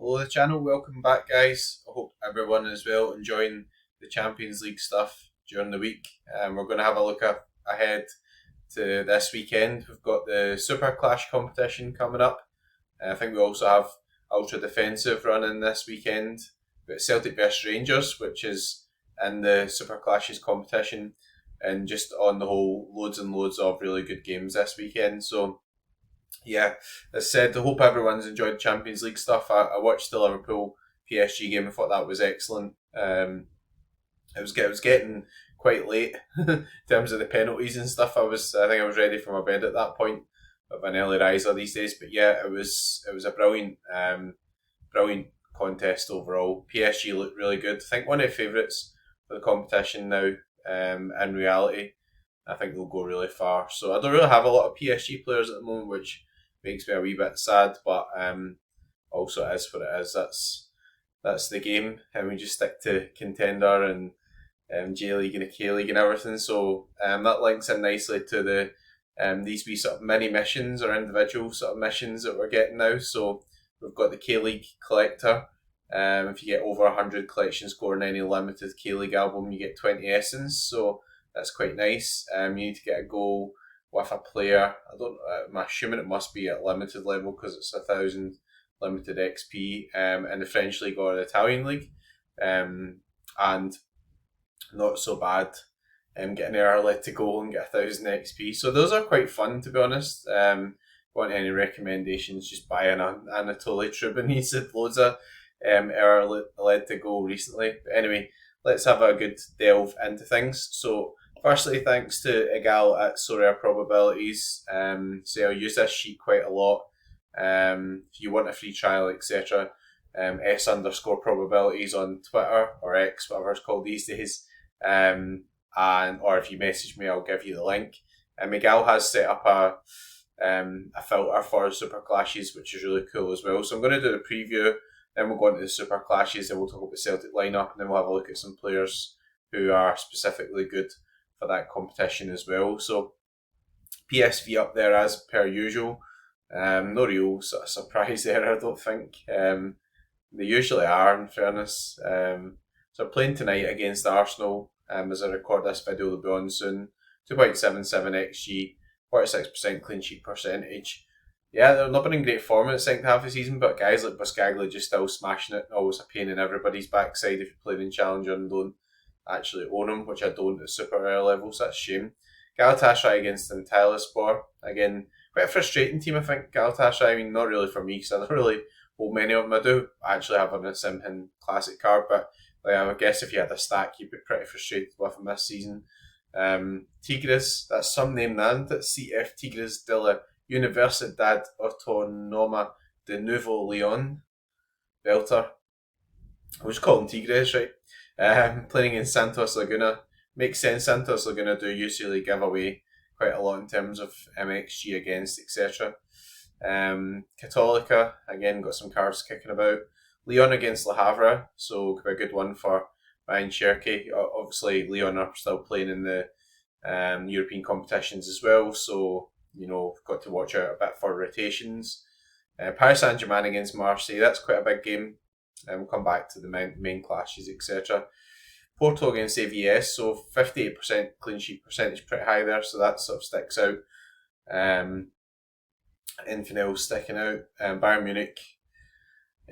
Hello, the channel. Welcome back, guys. I hope everyone is well, enjoying the Champions League stuff during the week. We're going to have a look ahead to this weekend. We've got the Super Clash competition coming up. I think we also have Ultra Defensive running this weekend. We've got Celtic V Rangers, which is in the Super Clashes competition, and just on the whole, loads and loads of really good games this weekend. So yeah, as said, I hope everyone's enjoyed Champions League stuff. I watched the Liverpool PSG game. I thought that was excellent. It was getting quite late in terms of the penalties and stuff. I think I was ready for my bed at that point. Of an early riser these days, but yeah, it was a brilliant contest overall. PSG looked really good. I think one of the favourites for the competition now. In reality, I think they'll go really far. So I don't really have a lot of PSG players at the moment, which makes me a wee bit sad. But also it is what it is. That's the game, and we just stick to contender and J League and K League and everything. So that links in nicely to these wee sort of mini missions or individual sort of missions that we're getting now. So we've got the K League Collector. If you get over 100 collection score in any limited K League album, you get 20 essence. So that's quite nice. You need to get a goal with a player. I'm assuming it must be at limited level because it's 1,000 limited XP in the French league or the Italian league, and not so bad. Getting an led to goal and get 1,000 XP. So those are quite fun, to be honest. Want any recommendations? Just buy an Anatoly Trubin. He's had loads of led to goal recently. But anyway, let's have a good delve into things. So firstly, thanks to Egal at Sorare Probabilities. So I'll use this sheet quite a lot. If you want a free trial, etc., S_probabilities on Twitter or X, whatever it's called these days. Or if you message me, I'll give you the link. Miguel has set up a filter for Super Clashes, which is really cool as well. So I'm going to do the preview, then we'll go into the Super Clashes, and we'll talk about the Celtic lineup, and then we'll have a look at some players who are specifically good for that competition as well. So PSV up there as per usual. No real sort of surprise there, I don't think. They usually are, in fairness. So playing tonight against Arsenal. As I record this video, they'll be on soon. 2.77 XG, 46% clean sheet percentage. Yeah, they're not been in great form in the second half of the season, but guys like Buscaglia just still smashing it. Always a pain in everybody's backside if you're playing in Challenger and don't actually own them, which I don't at super rare levels. That's a shame. Galatasaray against Antalyaspor. Again, quite a frustrating team, I think. Galatasaray, I mean, not really for me, because I don't really hold many of them. I do actually have a Simhin Classic card, but I guess if you had a stack, you'd be pretty frustrated with them this season. Tigres, that's some name then. That's CF Tigres de la Universidad Autónoma de Nuevo León. Belter. We'll just call them Tigres, right? Playing in Santos Laguna. Makes sense. Santos Laguna do usually give away quite a lot in terms of MXG against, etc. Católica, again, got some cards kicking about. Leon against Le Havre, so could be a good one for Ryan Cherky. Obviously, Leon are still playing in the European competitions as well, so got to watch out a bit for rotations. Paris Saint-Germain against Marseille, that's quite a big game. We'll come back to the main clashes, etc. Porto against AVS, so 58% clean sheet percentage, pretty high there, so that sort of sticks out. Anything else sticking out? Bayern Munich.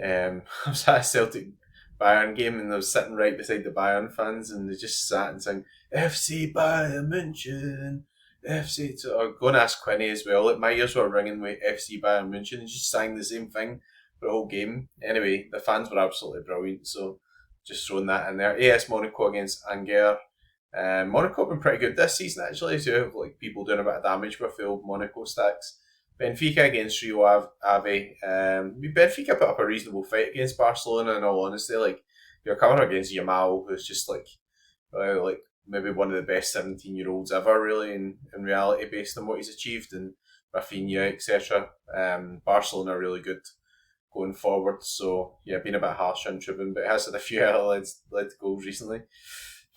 I was at a Celtic Bayern game and I was sitting right beside the Bayern fans and they just sat and sang FC Bayern München, FC. So I'm going to ask Quinny as well. Like, my ears were ringing with FC Bayern München and just sang the same thing for the whole game. Anyway, the fans were absolutely brilliant, so just throwing that in there. AS Monaco against Angers. Monaco have been pretty good this season actually, so like people doing a bit of damage with the old Monaco stacks. Benfica against Rio Ave. Benfica put up a reasonable fight against Barcelona, in all honesty. Like, you're coming against Yamal, who's just like maybe one of the best 17-year-olds ever, really, in reality, based on what he's achieved, and Rafinha, etc. Barcelona are really good going forward, so yeah, been a bit harsh on Tribune, but it has had a few led goals recently.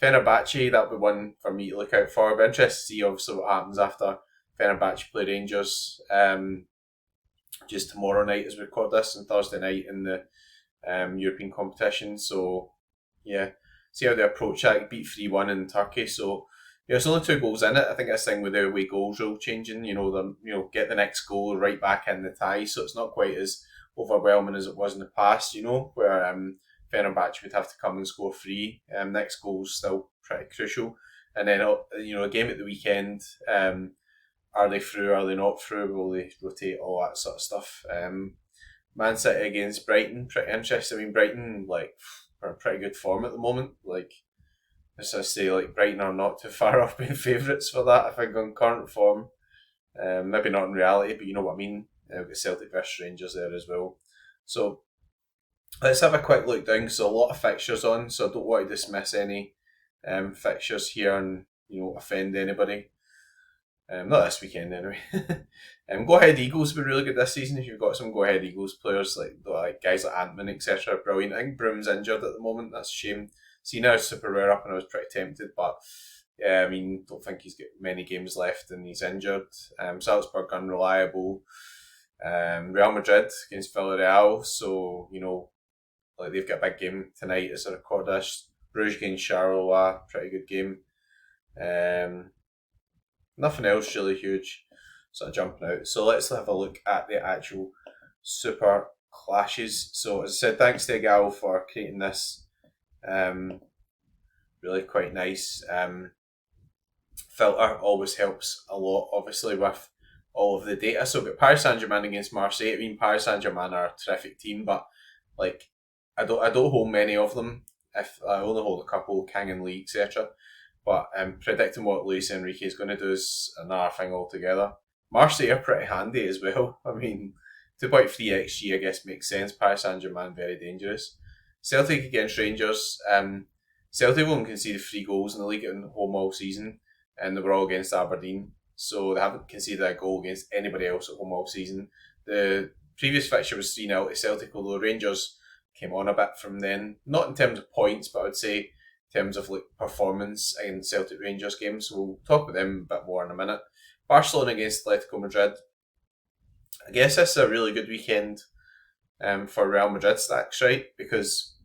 Fenerbahce, that'll be one for me to look out for. I'll be interested to see, obviously, what happens after Fenerbahce play Rangers just tomorrow night as we record this, and Thursday night in the European competition. So yeah, see how they approach that. Beat 3-1 in Turkey. So yeah, there's only 2 goals in it. I think this thing with the away goals rule changing, get the next goal right back in the tie. So it's not quite as overwhelming as it was in the past. Where Fenerbahce would have to come and score 3. Next goal's still pretty crucial. And then a game at the weekend. Are they through? Are they not through? Will they rotate? All that sort of stuff. Man City against Brighton, pretty interesting. I mean, Brighton are in pretty good form at the moment. As I say, Brighton are not too far off being favourites for that. I think on current form, maybe not in reality, but you know what I mean. We've got Celtic vs Rangers there as well. So let's have a quick look down. So a lot of fixtures on, so I don't want to dismiss any fixtures here and offend anybody. Not this weekend anyway. Go Ahead Eagles have been really good this season. If you've got some Go Ahead Eagles players like guys like Antman, etc., brilliant. I think Broom's injured at the moment. That's a shame. Cena is super rare up, and I was pretty tempted, but yeah, I mean, don't think he's got many games left, and he's injured. Salzburg unreliable. Real Madrid against Villarreal, so they've got a big game tonight as I record this. Bruges against Charleroi, pretty good game. Nothing else really huge sort of jumping out. So let's have a look at the actual super clashes. So as I said, thanks to Gal for creating this. Really quite nice. Filter always helps a lot, obviously, with all of the data. So we've got Paris Saint-Germain against Marseille. I mean, Paris Saint-Germain are a terrific team, but I don't hold many of them. If I only hold a couple, King and Lee, etc. But predicting what Luis Enrique is going to do is another thing altogether. Marseille are pretty handy as well. I mean, 2.3 XG, I guess, makes sense. Paris Saint-Germain, very dangerous. Celtic against Rangers. Celtic won't concede 3 goals in the league at home all season, and they were all against Aberdeen. So they haven't conceded a goal against anybody else at home all season. The previous fixture was 3-0 to Celtic, although Rangers came on a bit from then. Not in terms of points, but I would say in terms of performance in Celtic Rangers games. So we'll talk about them a bit more in a minute. Barcelona against Atletico Madrid. I guess this is a really good weekend for Real Madrid stacks, right? Because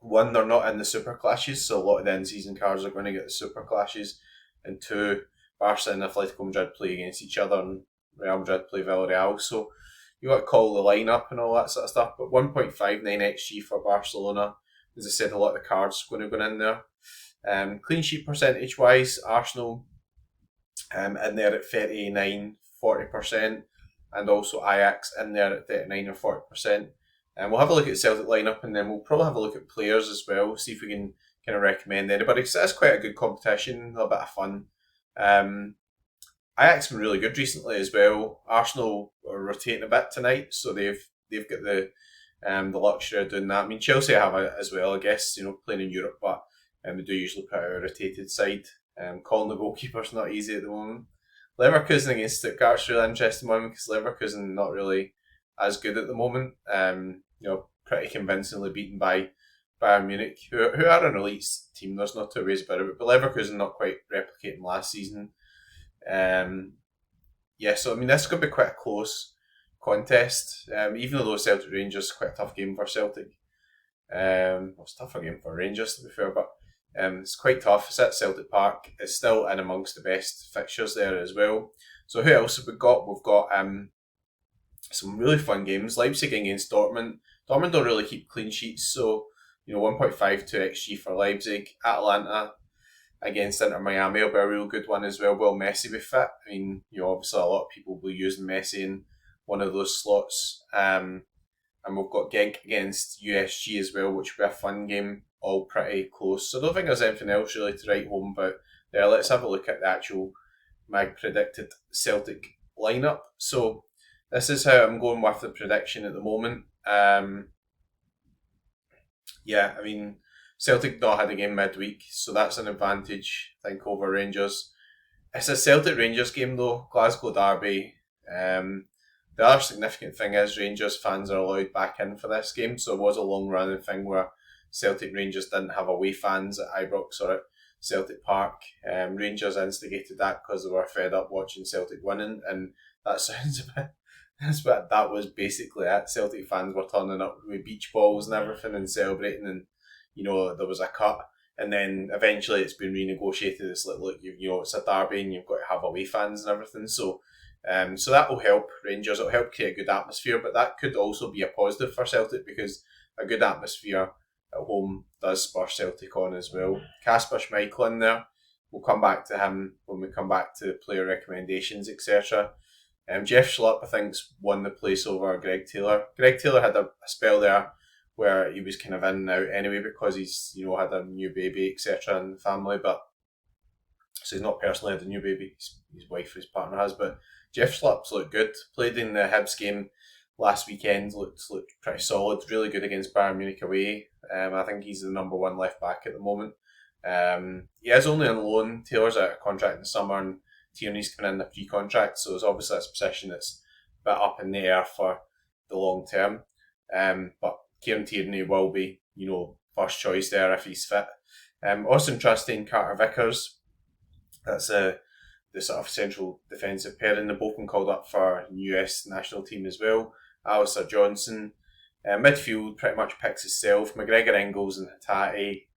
one, they're not in the super clashes, so a lot of the in-season cards are going to get the super clashes. And 2, Barca and Atletico Madrid play against each other, and Real Madrid play Villarreal. So you got to call the lineup and all that sort of stuff. But 1.59 XG for Barcelona. As I said, a lot of the cards going to go in there. Clean sheet percentage wise, Arsenal in there at 39-40%, and also Ajax in there at 39 or 40%. And we'll have a look at the Celtic lineup, and then we'll probably have a look at players as well, see if we can kind of recommend anybody, because that's quite a good competition, a little bit of fun. Ajax have been really good recently as well. Arsenal are rotating a bit tonight, so they've got the luxury of doing that. I mean, Chelsea have it as well, I guess, playing in Europe, but they do usually put out a rotated side. Calling the goalkeeper's not easy at the moment. Leverkusen against Stuttgart's a really interesting one, because Leverkusen not really as good at the moment. Pretty convincingly beaten by Bayern Munich, who are an elite team. There's no two ways about it. But Leverkusen not quite replicating last season. So I mean, this could be quite a close contest. Even though Celtic Rangers is quite a tough game for Celtic. It's a tougher game for Rangers, to be fair, but it's quite tough. It's at Celtic Park. It's still in amongst the best fixtures there as well. So who else have we got? We've got some really fun games. Leipzig against Dortmund. Dortmund don't really keep clean sheets, so 1.52 XG for Leipzig. Atalanta against Inter Miami will be a real good one as well. Will Messi be fit? I mean, obviously a lot of people will be using Messi in one of those slots. And we've got Genk against USG as well, which will be a fun game, all pretty close. So I don't think there's anything else really to write home about there. Let's have a look at my predicted Celtic lineup. So this is how I'm going with the prediction at the moment. I mean, Celtic not had a game midweek, so that's an advantage, I think, over Rangers. It's a Celtic Rangers game though, Glasgow Derby. The other significant thing is Rangers fans are allowed back in for this game, so it was a long running thing where Celtic Rangers didn't have away fans at Ibrox or at Celtic Park. Rangers instigated that because they were fed up watching Celtic winning, and that sounds that was basically it. Celtic fans were turning up with beach balls and everything and celebrating, and there was a cut. And then eventually it's been renegotiated. It's like, look, it's a derby and you've got to have away fans and everything. So that will help Rangers. It'll help create a good atmosphere, but that could also be a positive for Celtic because a good atmosphere at home does spur Celtic on as well. Kasper Schmeichel in there. We'll come back to him when we come back to player recommendations, etc. Jeff Schlupp, I think, won the place over Greg Taylor. Greg Taylor had a spell there where he was kind of in and out anyway because he's had a new baby, etc. in the family, but so he's not personally had a new baby. His wife, his partner has, but Jeff Schlupp's looked good. Played in the Hibs game last weekend. Looked pretty solid. Really good against Bayern Munich away. I think he's the number one left back at the moment. He is only on loan. Taylor's out of contract in the summer, and Tierney's coming in the pre-contract, so it's obviously a position that's a bit up in the air for the long term. But Kieran Tierney will be, first choice there if he's fit. Also interesting, Carter Vickers. That's the sort of central defensive pairing. They've both been called up for US national team as well. Alistair Johnson. Midfield pretty much picks itself. McGregor, Engels and Hatate.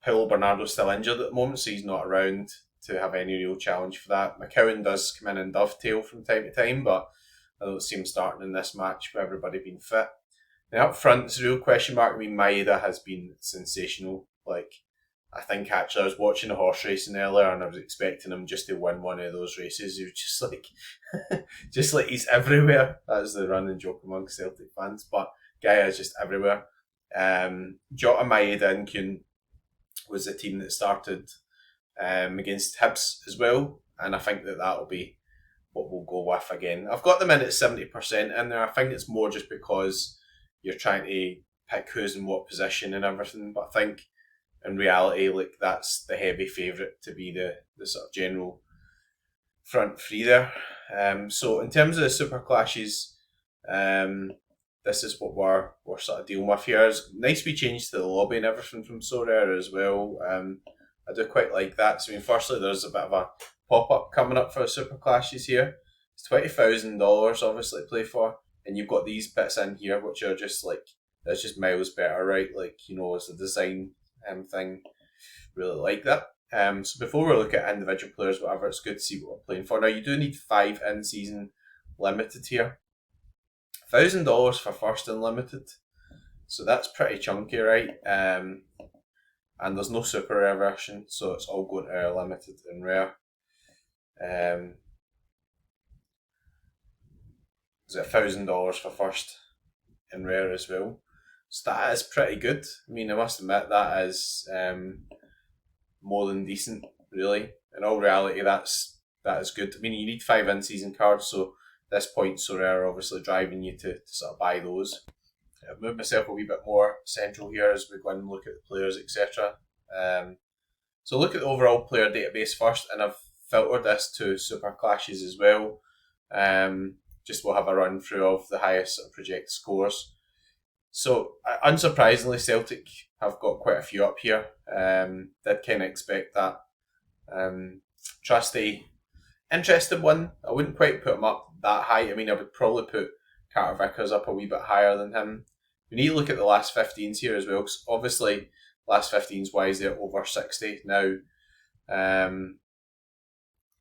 Paulo Bernardo's still injured at the moment, so he's not around to have any real challenge for that. McCowan does come in and dovetail from time to time, but I don't see him starting in this match with everybody being fit. Now up front, it's a real question mark. I mean, Maeda has been sensational. I think actually I was watching a horse racing earlier and I was expecting him just to win one of those races. He was just like he's everywhere. That's the running joke amongst Celtic fans, but guy is just everywhere. Jota, Maeda and Kuhn was the team that started against Hibs as well, and I think that'll be what we'll go with again. I've got them in at 70% in there. I think it's more just because you're trying to pick who's in what position and everything, but I think in reality, that's the heavy favourite to be the sort of general front three there. So in terms of the super clashes, this is what we're sort of dealing with here. It's nice we changed to the lobby and everything from Sorare as well. I do quite like that. So firstly, there's a bit of a pop-up coming up for the super clashes here. It's $20,000 obviously to play for, and you've got these bits in here which are just that's just miles better, right? It's a design thing. Really like that. So before we look at individual players, whatever, it's good to see what we're playing for. Now you do need 5 in-season limited here. $1,000 for first unlimited, so that's pretty chunky, right? And there's no super rare version, so it's all going to limited and rare. Is it $1,000 for first and rare as well? So that is pretty good. I mean, I must admit that is more than decent, really. In all reality, that is good. I mean, you need 5 in-season cards, so at this point, Sorare obviously driving you to sort of buy those. I've moved myself a wee bit more central here as we go and look at the players, etc. So look at the overall player database first, and I've filtered this to super clashes as well. Just we'll have a run through of the highest sort of projected scores. So unsurprisingly, Celtic have got quite a few up here. Did kind of expect that. Trusty, interesting one. I wouldn't quite put him up that high. I mean, I would probably put Carter Vickers up a wee bit higher than him. We need to look at the last 15s here as well, because obviously last 15s wise they're over 60 now.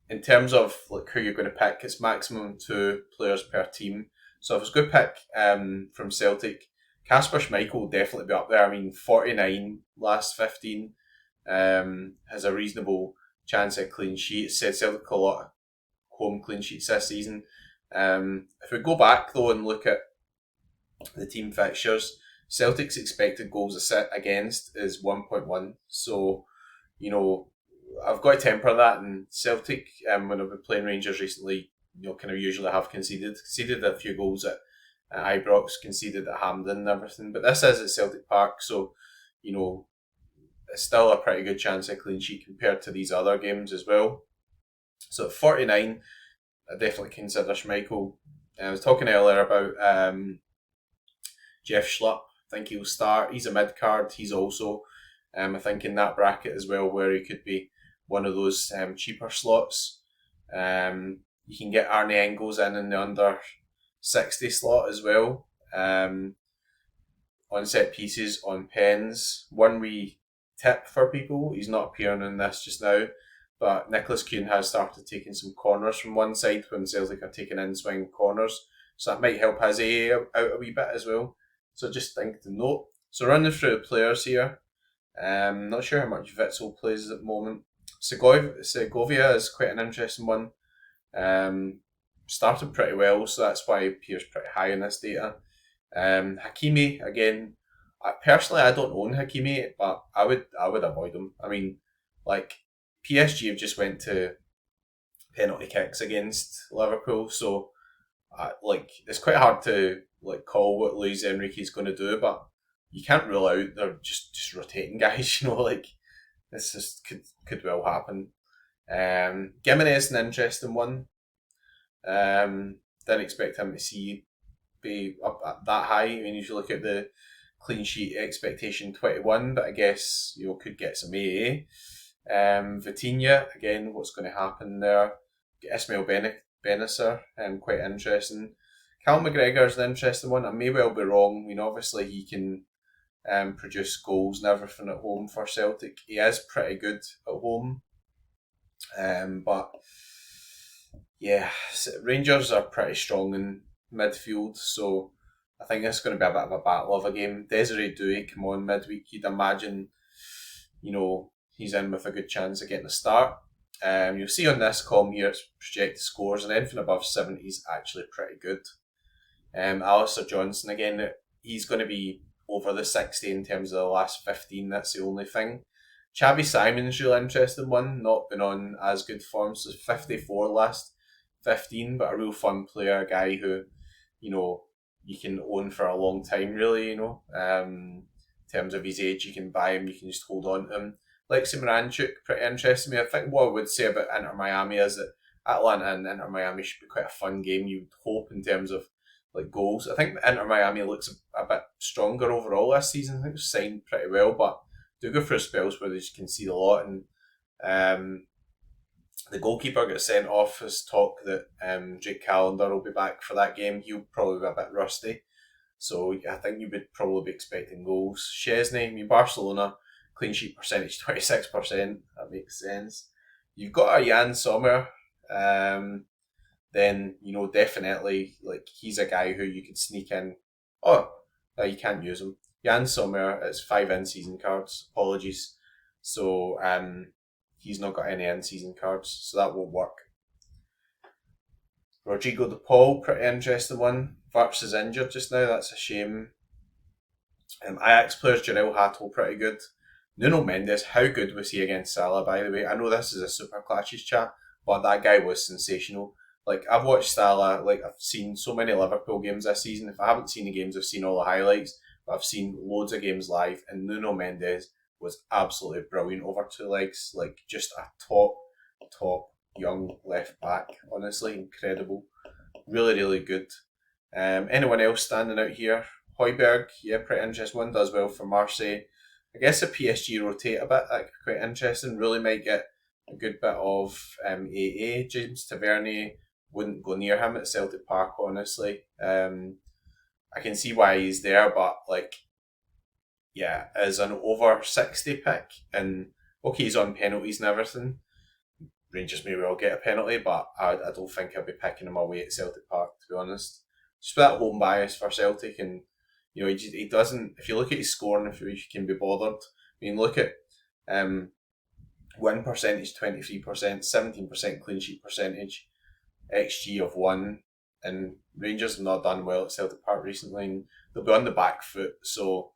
In terms of who you're going to pick, it's maximum 2 players per team. So if I was going to pick from Celtic, Kasper Schmeichel will definitely be up there. I mean, 49 last 15 has a reasonable chance at clean sheet. It said Celtic a lot of home clean sheets this season. If we go back though and look at the team fixtures, Celtic's expected goals against is 1.1. So, I've got to temper that. And Celtic, when I've been playing Rangers recently, kind of usually have conceded a few goals at Ibrox, conceded at Hampden and everything. But this is at Celtic Park, so it's still a pretty good chance of clean sheet compared to these other games as well. So at 49, I definitely consider Schmeichel. I was talking earlier about Jeff Schlupp. I think he'll start. He's a mid card. He's also, I think, in that bracket as well, where he could be one of those cheaper slots. You can get Arne Engels in the under 60 slot as well. On set pieces, on pens. One wee tip for people, he's not appearing in this just now, but Nicholas Kuhn has started taking some corners from one side when Celtic are taking in swing corners. So that might help his AA out a wee bit as well. So just think to note. So running through the players here. Not sure how much Witzel plays at the moment. Segovia is quite an interesting one. Started pretty well, so that's why he appears pretty high in this data. Hakimi, again, personally I don't own Hakimi, but I would avoid him. I mean, like, PSG have just went to penalty kicks against Liverpool, so it's quite hard to call what Luis Enrique is going to do, but you can't rule out they're just rotating guys. This just could well happen. Gimenez an interesting one. Didn't expect him to be up at that high. I mean, if you look at the clean sheet expectation 21, but I guess could get some AA. Vitinha, again, what's going to happen there? Ismail Benacer, quite interesting. Cal McGregor is an interesting one. I may well be wrong. I mean, obviously he can produce goals and everything at home for Celtic. He is pretty good at home. But yeah, Rangers are pretty strong in midfield, so I think it's going to be a bit of a battle of a game. Desiree Douay come on midweek. You'd imagine, he's in with a good chance of getting a start. You'll see on this column here it's projected scores, and anything above 70 is actually pretty good. Alistair Johnson, again, he's going to be over the 60 in terms of the last 15. That's the only thing. Xavi Simon's really interesting one, not been on as good form, so 54 last 15, but a real fun player, a guy who, you can own for a long time, really, in terms of his age, you can buy him, you can just hold on to him. Lexi Miranchuk, pretty interesting to me. I think what I would say about Inter Miami is that Atlanta and Inter Miami should be quite a fun game, you would hope, in terms of goals. I think Inter Miami looks a bit stronger overall this season. I think they've signed pretty well, but do go through spells where they just concede a lot. And the goalkeeper gets sent off. As talk that Jake Callender will be back for that game. He'll probably be a bit rusty, so I think you would probably be expecting goals. Chesney, Barcelona clean sheet percentage 26%. That makes sense. You've got a Jan Sommer. Then definitely he's a guy who you could sneak in. Oh, you can't use him. Jan Sommer, it's 5 in-season cards. Apologies. So he's not got any in-season cards, so that won't work. Rodrigo De Paul, pretty interesting one. Varps is injured just now. That's a shame. Ajax players, Janelle Hattel, pretty good. Nuno Mendes, how good was he against Salah, by the way? I know this is a super clashes chat, but that guy was sensational. I've watched Salah, I've seen so many Liverpool games this season. If I haven't seen the games, I've seen all the highlights. But I've seen loads of games live, and Nuno Mendes was absolutely brilliant over 2 legs. Just a top young left back. Honestly, incredible. Really, really good. Anyone else standing out here? Højbjerg, yeah, pretty interesting one. Does well for Marseille. I guess the PSG rotate a bit. That could be quite interesting. Really might get a good bit of AA. James Tavernier, wouldn't go near him at Celtic Park, honestly. I can see why he's there, but as an over 60 pick, and okay, he's on penalties and everything. Rangers may well get a penalty, but I don't think I'll be picking him away at Celtic Park, to be honest. Just with that home bias for Celtic, and he doesn't. If you look at his scoring, if you can be bothered, I mean, look at win percentage 23%, 17% clean sheet percentage, XG of 1, and Rangers have not done well at Celtic Park recently, and they'll be on the back foot, so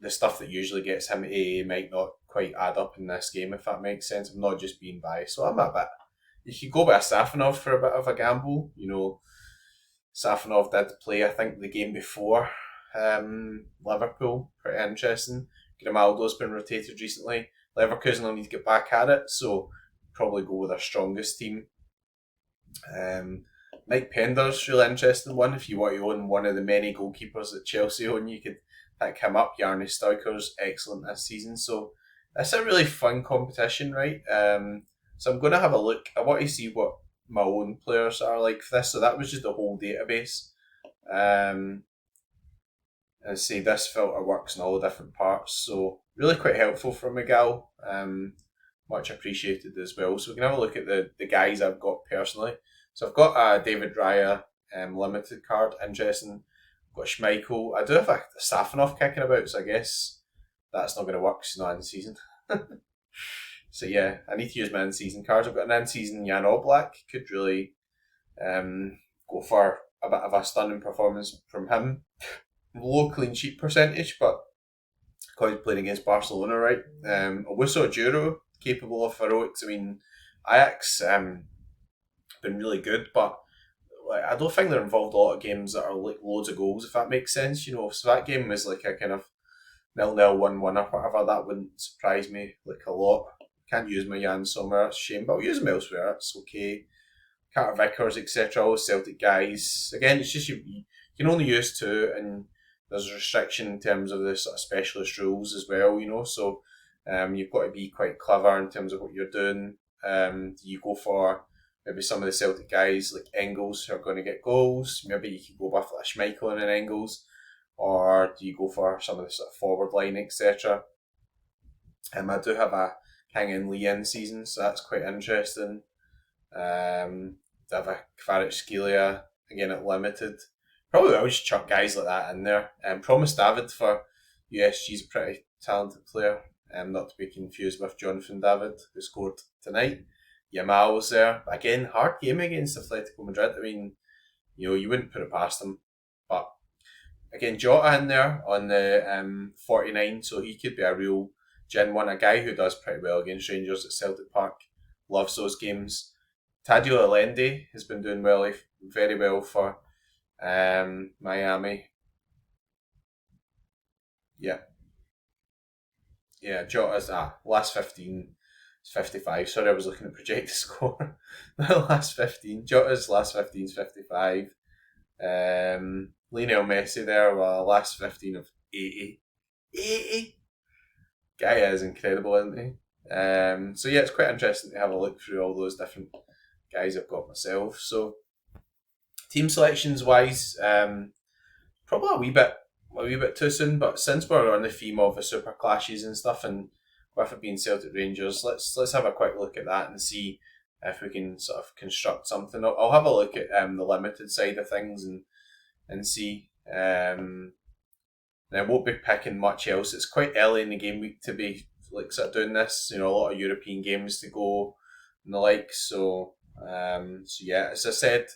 the stuff that usually gets him AA might not quite add up in this game, if that makes sense. I'm not just being biased, so I'm a bit. You could go with a Safanov for a bit of a gamble. Safanov did play, I think, the game before Liverpool. Pretty interesting. Grimaldo's been rotated recently. Leverkusen will need to get back at it, so probably go with their strongest team. Mike Pender's really interesting one. If you want to own one of the many goalkeepers that Chelsea own, you could pick him up. Jarni Stoiker's excellent this season, so it's a really fun competition, right? So I'm going to have a look. I want to see what my own players that are like this. So that was just the whole database. And see, this filter works in all different parts. So really quite helpful for Miguel. Much appreciated as well. So we can have a look at the guys I've got personally. So I've got a David Raya limited card. Interesting. I've got Schmeichel. I do have a Safanov kicking about, so I guess that's not going to work because he's not in season. So yeah, I need to use my in-season cards. I've got an in-season Jan Oblak. Could really go for a bit of a stunning performance from him. Low clean sheet percentage, but because he's playing against Barcelona, right? Owusu Duro, capable of heroics. I mean, Ajax been really good, but like, I don't think they're involved a lot of games that are like loads of goals, if that makes sense. So that game was like a kind of 0-0, 1-1 or whatever. That wouldn't surprise me like a lot. Can't use my Jan Sommer, it's a shame, but I'll use them elsewhere. It's okay. Carter Vickers, etc. All Celtic guys. Again, it's just you can only use two, and there's a restriction in terms of the sort of specialist rules as well. So you've got to be quite clever in terms of what you're doing. You go for maybe some of the Celtic guys like Engels who are going to get goals. Maybe you could go with like Schmeichel and Engels, or do you go for some of the sort of forward line, etc. I do have a King and Lee in season, so that's quite interesting. I have a Kvaratskhelia again at limited. Probably always chuck guys like that in there. Promise David for USG's a pretty talented player. Not to be confused with Jonathan David, who scored tonight. Yamal's there. Again, hard game against Atletico Madrid. I mean, you wouldn't put it past them. But again, Jota in there on the 49, so he could be a real Gen 1, a guy who does pretty well against Rangers at Celtic Park. Loves those games. Tadio Allende has been doing very well for Miami. Yeah, Jota's last 15 is 55. Sorry, I was looking at projected score. Last 15. Jota's last 15 is 55. Lionel Messi there, last 15 of 80. 80? Guy is incredible, isn't he? So yeah, it's quite interesting to have a look through all those different guys I've got myself. So team selections wise, probably a wee bit too soon, but since we're on the theme of the super clashes and stuff, and with it being Celtic Rangers, let's have a quick look at that and see if we can sort of construct something. I'll have a look at the limited side of things and see. And I won't be picking much else. It's quite early in the game week to be like sort of doing this. A lot of European games to go and the like. So yeah, as I said,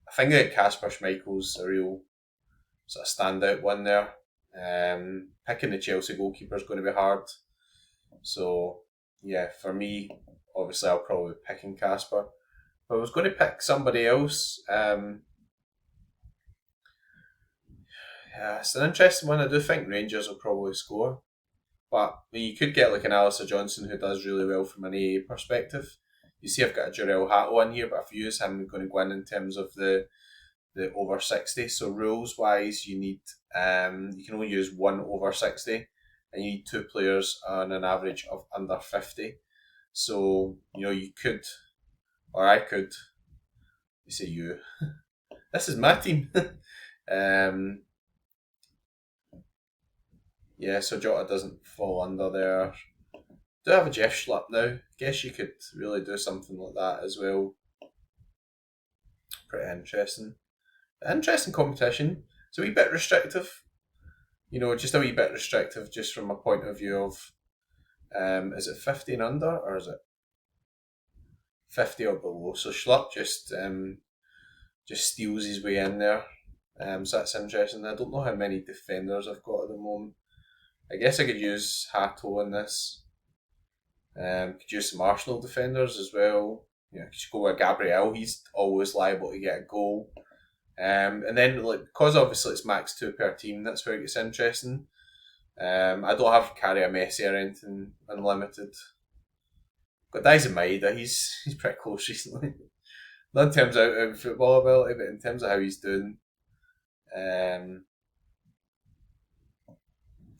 I think that Kasper Schmeichel's a real sort of standout one there. Picking the Chelsea goalkeeper is going to be hard. So yeah, for me, obviously I'll probably be picking Kasper. If I was going to pick somebody else, yeah, it's an interesting one. I do think Rangers will probably score. But you could get like an Alistair Johnson who does really well from an AA perspective. You see I've got a Jarell Hatto in here, but if you use him, I'm going to go in terms of the over 60. So rules wise, you need you can only use one over 60, and you need two players on an average of under 50. So you could, or I could. You say you. This is my team. Yeah, so Jota doesn't fall under there. Do have a Jeff Schlupp now. Guess you could really do something like that as well. Pretty interesting. Interesting competition. It's a wee bit restrictive. Just a wee bit restrictive just from a point of view of is it 50 and under or is it 50 or below? So Schlupp just steals his way in there. So that's interesting. I don't know how many defenders I've got at the moment. I guess I could use Hato in this. Could use some Arsenal defenders as well. Could go with Gabriel. He's always liable to get a goal. And then because obviously it's max 2 per team, that's where it gets interesting. I don't have carry a Messi or anything unlimited. Got Daizen Maeda. He's pretty close recently. Not in terms of football ability, but in terms of how he's doing.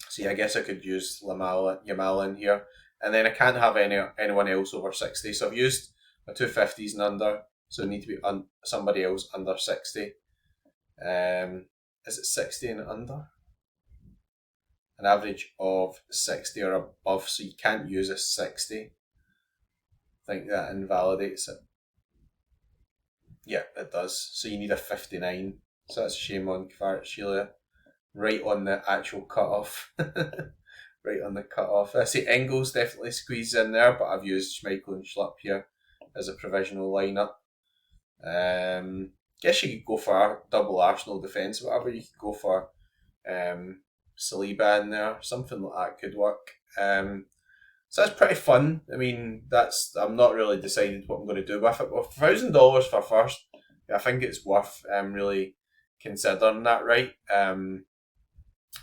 So yeah, I guess I could use Yamal in here. And then I can't have anyone else over 60. So I've used my 250s and under. so it need to be somebody else under 60. Is it 60 and under? An average of 60 or above, so you can't use a 60. I think that invalidates it. Yeah, it does. So you need a 59. So that's a shame on Kvaratskhelia. Right on the actual cut-off. Right on the cut-off. I see Engels definitely squeezed in there, but I've used Schmeichel and Schlupp here as a provisional lineup. Guess you could go for a double Arsenal defence, whatever. You could go for Saliba in there. Something like that could work. So that's pretty fun. I mean, I'm not really decided what I'm going to do with it. But $1,000 for first, I think it's worth really considering that, right?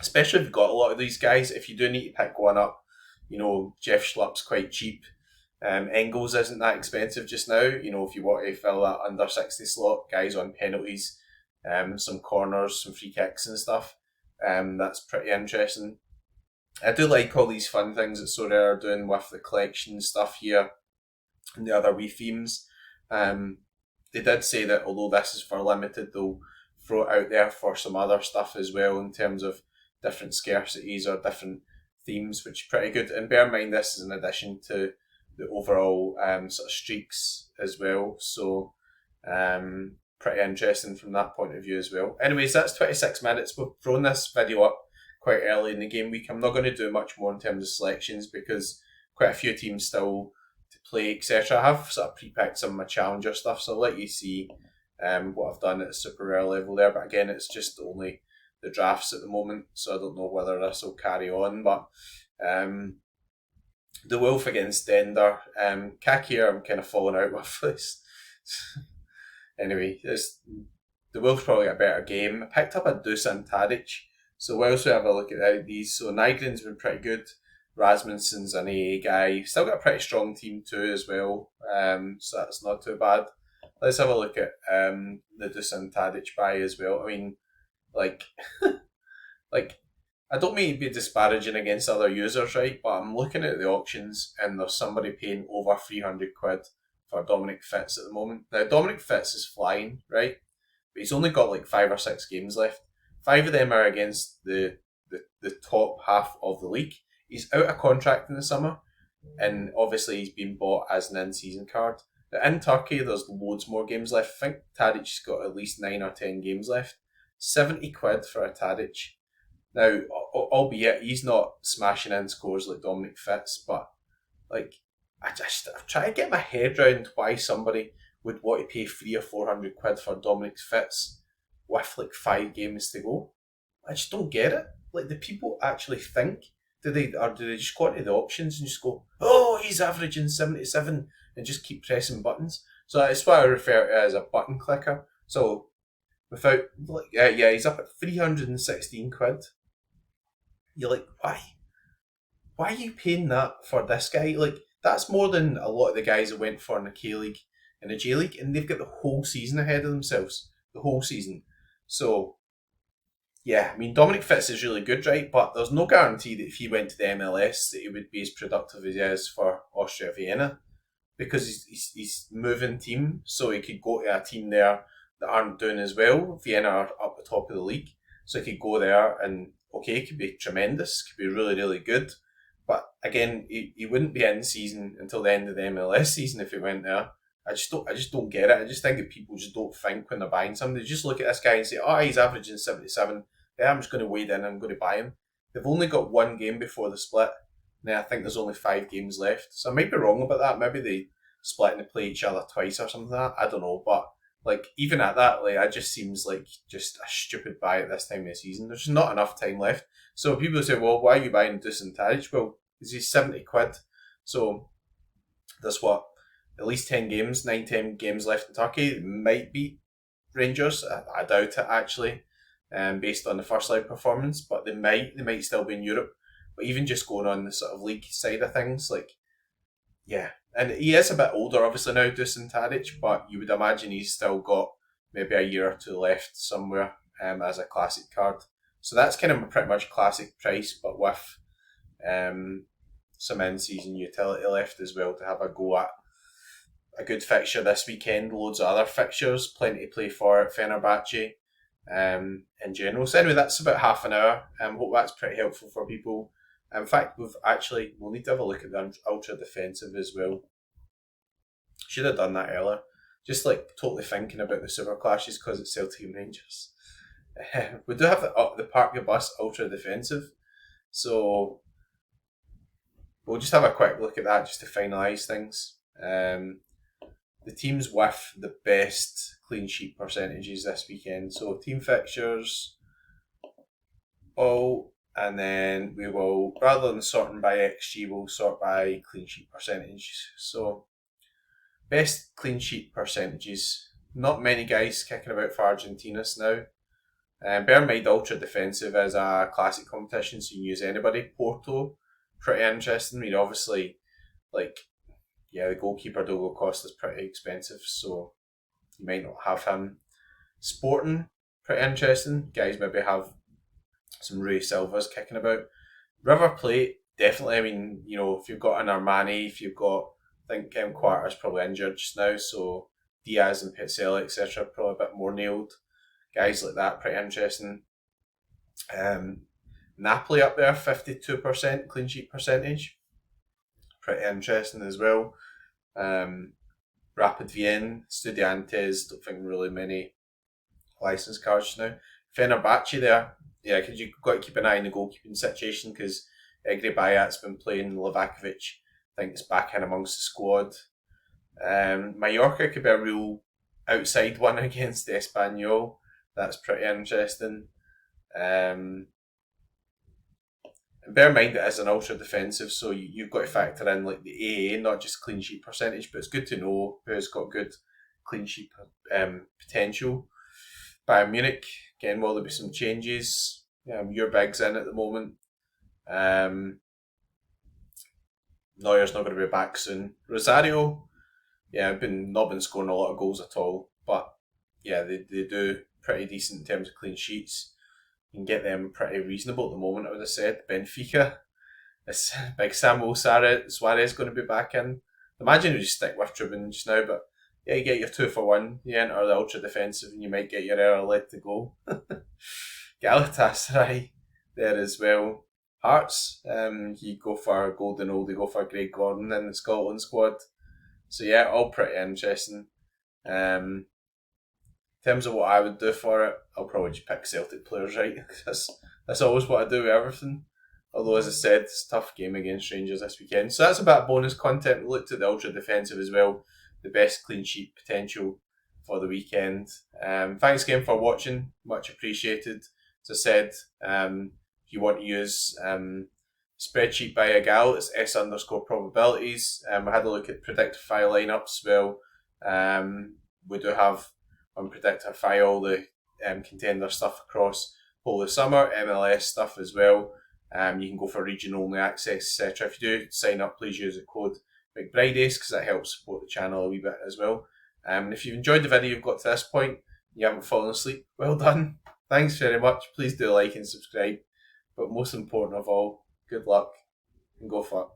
Especially if you've got a lot of these guys. If you do need to pick one up, Jeff Schlupp's quite cheap. Engels isn't that expensive just now. If you want to fill that under 60 slot, guys on penalties, some corners, some free kicks and stuff. That's pretty interesting. I do like all these fun things that Sorare are doing with the collection stuff here and the other wee themes. They did say that although this is for limited, they'll throw it out there for some other stuff as well in terms of different scarcities or different themes, which is pretty good. And bear in mind, this is in addition to the overall sort of streaks as well. So pretty interesting from that point of view as well. Anyways, that's 26 minutes. We've thrown this video up quite early in the game week. I'm not going to do much more in terms of selections because quite a few teams still to play, etc. I have sort of pre-picked some of my challenger stuff, so I'll let you see what I've done at the super rare level there. But again, it's just only the drafts at the moment, so I don't know whether this will carry on. But the Wolf against Dender, Kakir, I'm kind of falling out with this. Anyway, the Wolves probably got a better game. I picked up a Dusan Tadic. So we also have a look at these. So Nygren's been pretty good. Rasmussen's an AA guy. Still got a pretty strong team too as well. So that's not too bad. Let's have a look at the Dusan Tadic buy as well. I mean, like I don't mean to be disparaging against other users, right? But I'm looking at the auctions and there's somebody paying over 300 quid for Dominic Fitz at the moment. Now Dominic Fitz is flying, right? But he's only got like 5 or 6 games left. 5 of them are against the top half of the league. He's out of contract in the summer, and obviously he's been bought as an in-season card. Now in Turkey, there's loads more games left. I think Tadic's got at least 9 or 10 games left. 70 quid for a Tadic. Now, albeit he's not smashing in scores like Dominic Fitz, but I'm trying to get my head around why somebody would want to pay 300 or 400 quid for Dominic Fitz with like 5 games to go. I just don't get it. Like, do people actually think? Do they just go into the options and just go, oh, he's averaging 77 and just keep pressing buttons? So that's what I refer to as a button clicker. So without, he's up at 316 quid. You're like, why? Why are you paying that for this guy? Like, that's more than a lot of the guys that went for in the K-League and the J-League, and they've got the whole season ahead of themselves. The whole season. So, yeah, I mean, Dominic Fitz is really good, right? But there's no guarantee that if he went to the MLS that he would be as productive as he is for Austria Vienna, because he's moving team, so he could go to a team there that aren't doing as well. Vienna are up the top of the league, so he could go there and, okay, it could be tremendous, could be really, really good. But again, he wouldn't be in season until the end of the MLS season if he went there. I just don't get it. I just think that people just don't think when they're buying something. They just look at this guy and say, oh, he's averaging 77. Yeah, I'm just going to wade in and I'm going to buy him. They've only got 1 game before the split. Now I think there's only 5 games left. So I might be wrong about that. Maybe they split and they play each other twice or something like that. I don't know. But like, even at that, like, it just seems like just a stupid buy at this time of the season. There's just not enough time left. So people say, well, why are you buying Dusan Tadic? Well, because he's 70 quid. So there's what? At least 10 games, 9-10 games left in Turkey. It might beat Rangers. I doubt it, actually, based on the first leg performance. But they might still be in Europe. But even just going on the sort of league side of things, like, yeah. And he is a bit older, obviously, now, Dusan Tadic, but you would imagine he's still got maybe a year or 2 left somewhere as a classic card. So that's kind of pretty much classic price, but with some in-season utility left as well to have a go at. a good fixture this weekend. Loads of other fixtures, plenty to play for at Fenerbahce in general. So anyway, that's about half an hour. Hope that's pretty helpful for people. In fact, we'll need to have a look at the ultra defensive as well. Should have done that earlier. Just like totally thinking about the super clashes because it's Celtic V Rangers. We do have the Park the Bus ultra defensive, so we'll just have a quick look at that just to finalise things. The teams with the best clean sheet percentages this weekend. So team fixtures, all, and then we will, rather than sorting by XG, we'll sort by clean sheet percentage. So best clean sheet percentages. Not many guys kicking about for Argentinas now. Bear in mind, ultra defensive is a classic competition, so you can use anybody. Porto, pretty interesting. I mean, obviously, the goalkeeper Dogo Costa is pretty expensive, so you might not have him. Sporting, pretty interesting. Guys maybe have some Rui Silvas kicking about. River Plate, definitely. I mean, if you've got an Armani, if you've got, I think Quarter's probably injured just now, so Diaz and Petzela, etc., probably a bit more nailed. Guys like that, pretty interesting. Napoli up there, 52% clean sheet percentage. Pretty interesting as well. Rapid Vienna, Studiantes, don't think really many license cards now. Fenerbahce there, yeah, because you've got to keep an eye on the goalkeeping situation because Egri Bayat's been playing. Livakovic, I think, is back in amongst the squad. Mallorca could be a real outside one against Espanyol. That's pretty interesting. And bear in mind it is an ultra defensive, so you've got to factor in like the AA, not just clean sheet percentage, but it's good to know who's got good clean sheet potential. Bayern Munich, again, will there be some changes? Your big's in at the moment. Neuer's not going to be back soon. Rosario, not been scoring a lot of goals at all, but yeah, they do pretty decent in terms of clean sheets. You can get them pretty reasonable at the moment, I would have said. Benfica, this big Samuel Suarez going to be back in. Imagine we just stick with Tribune just now, but yeah, you get your 2 for 1. You enter the ultra defensive and you might get your error led to go. Galatasaray there as well. Hearts, you go for Golden Oldie, go for Greg Gordon in the Scotland squad. So yeah, all pretty interesting. In terms of what I would do for it, I'll probably just pick Celtic players, right? That's always what I do with everything. Although, as I said, it's a tough game against Rangers this weekend. So that's a bit of bonus content. We looked at the ultra defensive as well. The best clean sheet potential for the weekend. Thanks again for watching. Much appreciated. As I said, if you want to use spreadsheet by a gal, it's S_probabilities. We had a look at Predictify lineups. Well, we do have on Predictify all the contender stuff across whole of summer, MLS stuff as well. You can go for region only access, etc. If you do sign up, please use the code McBridace because that helps support the channel a wee bit as well. If you've enjoyed the video, you've got to this point, you haven't fallen asleep, well done. Thanks very much. Please do like and subscribe. But most important of all, good luck and go fuck.